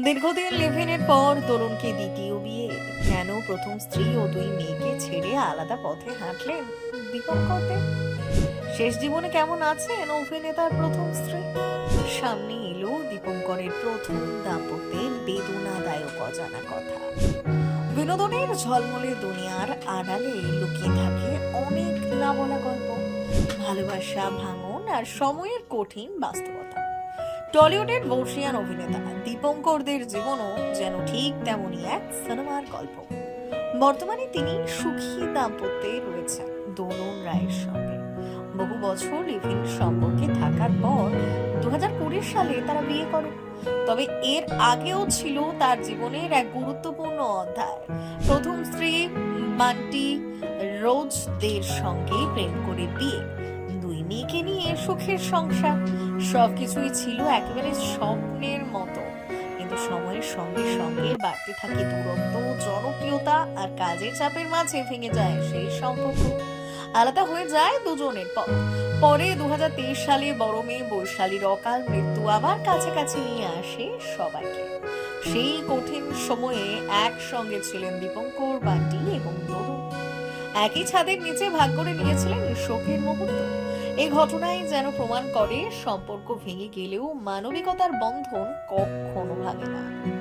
দীর্ঘদিন লিভ-ইনের পর তরুণকে দ্বিতীয় বিয়ে, কেন প্রথম স্ত্রী ও দুই মেয়েকে ছেড়ে আলাদা পথে হাঁটলেন দীপঙ্কর দেব? শেষ জীবনে কেমন আছেন অভিনেতার প্রথম স্ত্রী? সামনে এলো দীপঙ্করের প্রথম দাম্পত্যের বেদনাদায়ক অজানা কথা। বিনোদনের ঝলমলে দুনিয়ার আড়ালে লুকিয়ে থাকে অনেক না বলা গল্প, ভালোবাসা, ভাঙন আর সময়ের কঠিন বাস্তবতা। টলিউডের বর্ষিয়ান অভিনেতা দীপঙ্করদের জীবনও যেন ঠিক তেমনই এক সিনেমার গল্প। বর্তমানে তিনি সুখী দাম্পত্যে রয়েছেন দোলন রায়ের সঙ্গে। বহু বছর লিভ-ইন সম্পর্কে থাকার পর 2020 সালে তারা বিয়ে করেন। তবে এর আগেও ছিল তার জীবনের এক গুরুত্বপূর্ণ অধ্যায়। প্রথম স্ত্রী বান্টি রোজদের সঙ্গে প্রেম করে বিয়ে, দুই মেয়েকে নিয়ে সুখের সংসার। সবকিছুই ছিল একেবারে স্বপ্নের মতো, কিন্তু সময়ের সঙ্গে সঙ্গে বাড়তে থাকে দূরত্ব, জনপ্রিয়তা আর কাজের চাপের মাঝে ভেঙে যায় সেই সম্পর্ক। আলাদা হয়ে যায় দুজনের পথ। পরে 2023 সালে বড় মেয়ে বৈশালীর অকাল মৃত্যু আবার কাছাকাছি নিয়ে আসে সবাইকে। সেই কঠিন সময়ে একসঙ্গে ছিলেন দীপঙ্কর, বান্টি এবং তরুণ। একই ছাদের নিচে ভাগ করে নিয়েছিলেন শোকের মুহূর্ত। এই ঘটনাই যেন প্রমাণ করে সম্পর্ক ভেঙে গেলেও মানবিকতার বন্ধন কখনো ভাঙে না।